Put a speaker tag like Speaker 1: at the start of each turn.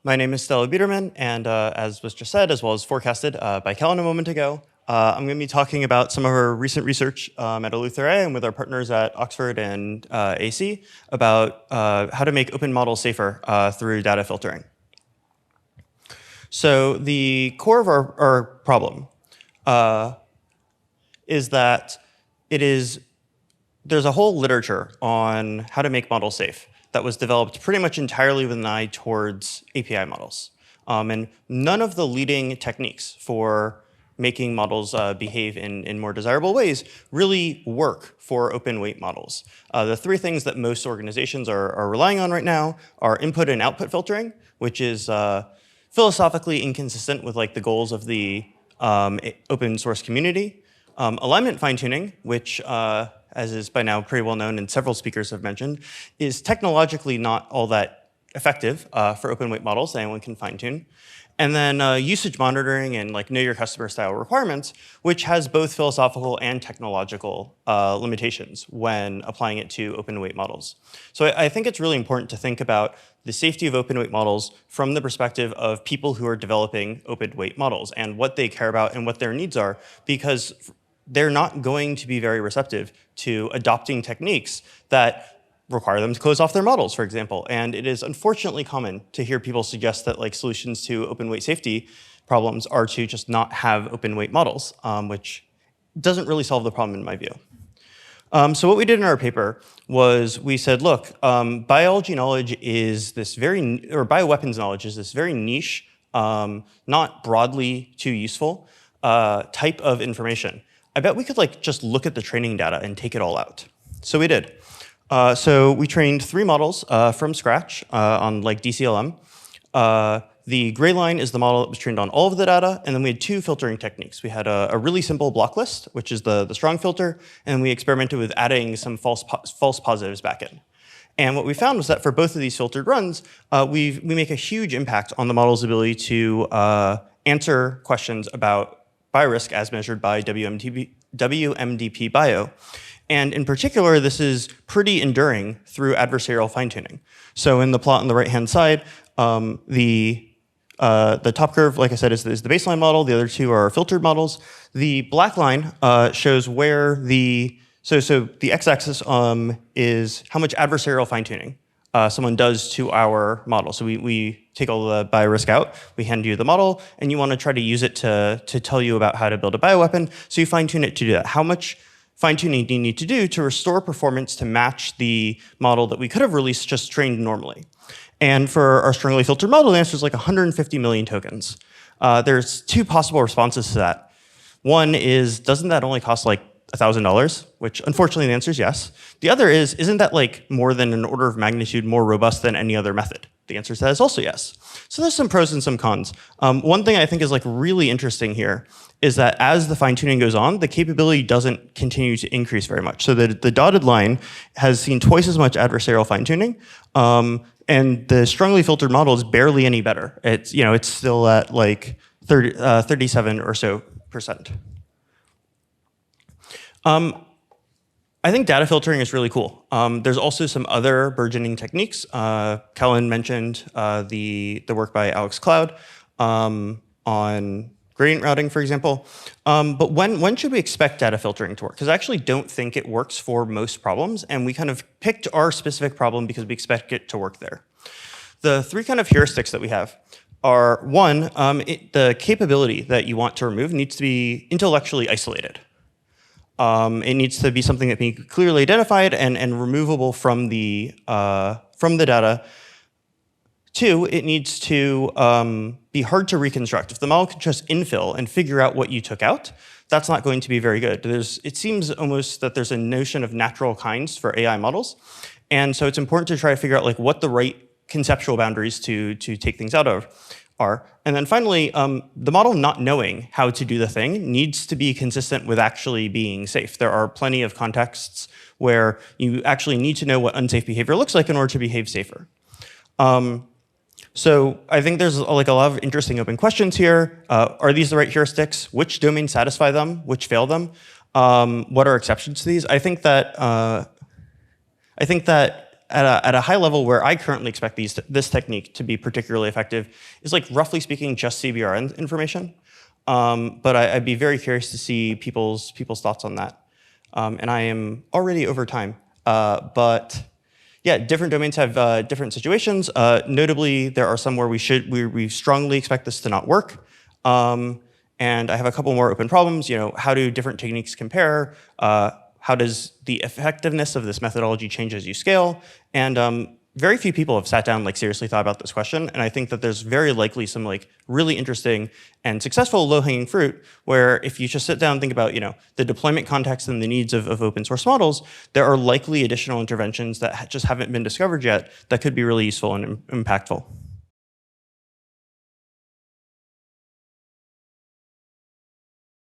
Speaker 1: my name is Stella Biderman, and as was just said, as well as forecasted by Kellen a moment ago, I'm going to be talking about some of our recent research at EleutherAI and with our partners at Oxford and AC about how to make open models safer through data filtering. So the core of our problem is that there's a whole literature on how to make models safe that was developed pretty much entirely with an eye towards API models. And none of the leading techniques for making models behave in more desirable ways really work for open weight models. The three things that most organizations are relying on right now are input and output filtering, which is philosophically inconsistent with like the goals of the open source community. Alignment fine-tuning, which as is by now pretty well known and several speakers have mentioned, is technologically not all that effective for open weight models that anyone can fine-tune. And then usage monitoring and like know your customer style requirements, which has both philosophical and technological limitations when applying it to open weight models. So I think it's really important to think about the safety of open weight models from the perspective of people who are developing open weight models and what they care about and what their needs are, because they're not going to be very receptive to adopting techniques that require them to close off their models, for example. And it is unfortunately common to hear people suggest that like solutions to open weight safety problems are to just not have open weight models, which doesn't really solve the problem in my view. So what we did in our paper was we said, look, biology knowledge is this or bioweapons knowledge is this very niche, not broadly too useful type of information. I bet we could like just look at the training data and take it all out. So we did. So we trained 3 models from scratch on like DCLM. The gray line is the model that was trained on all of the data, and then we had 2 filtering techniques. We had a really simple block list, which is the strong filter, and we experimented with adding some false positives back in. And what we found was that for both of these filtered runs, we make a huge impact on the model's ability to answer questions about biorisk as measured by WMDP-Bio. And in particular, this is pretty enduring through adversarial fine-tuning. So in the plot on the right-hand side, the top curve, like I said, is the baseline model. The other 2 are filtered models. The black line shows where so the x-axis is how much adversarial fine-tuning someone does to our model. So we take all the biorisk out, we hand you the model, and you want to try to use it to tell you about how to build a bioweapon. So you fine-tune it to do that. How much fine-tuning do you need to do to restore performance to match the model that we could have released just trained normally? And for our strongly filtered model, the answer is like 150 million tokens. There's 2 possible responses to that. One is, doesn't that only cost like $1,000? Which unfortunately the answer is yes. The other is, isn't that like more than an order of magnitude more robust than any other method? The answer to that is also yes. So there's some pros and some cons. One thing I think is like really interesting here is that as the fine-tuning goes on, the capability doesn't continue to increase very much. So the dotted line has seen twice as much adversarial fine-tuning, and the strongly filtered model is barely any better. It's still at like 37 or so %. I think data filtering is really cool. There's also some other burgeoning techniques. Kellen mentioned the work by Alex Cloud on gradient routing, for example. But when should we expect data filtering to work? Because I actually don't think it works for most problems, and we kind of picked our specific problem because we expect it to work there. The 3 kind of heuristics that we have are, 1, the capability that you want to remove needs to be intellectually isolated. It needs to be something that can be clearly identified and removable from the data. 2, it needs to be hard to reconstruct. If the model can just infill and figure out what you took out, that's not going to be very good. It seems almost that there's a notion of natural kinds for AI models. And so it's important to try to figure out like what the right conceptual boundaries to take things out of are. And then finally, the model not knowing how to do the thing needs to be consistent with actually being safe. There are plenty of contexts where you actually need to know what unsafe behavior looks like in order to behave safer. So I think there's like a lot of interesting open questions here. Are these the right heuristics? Which domains satisfy them? Which fail them? What are exceptions to these? I think that at a high level, where I currently expect this technique to be particularly effective is, like, roughly speaking, just CBRN information. But I'd be very curious to see people's thoughts on that. And I am already over time. But yeah, different domains have different situations. Notably, there are some where we strongly expect this to not work. And I have a couple more open problems. How do different techniques compare? How does the effectiveness of this methodology change as you scale? And very few people have sat down, like, seriously thought about this question. And I think that there's very likely some, like, really interesting and successful low-hanging fruit where, if you just sit down and think about, the deployment context and the needs of open source models, there are likely additional interventions that just haven't been discovered yet that could be really useful and impactful.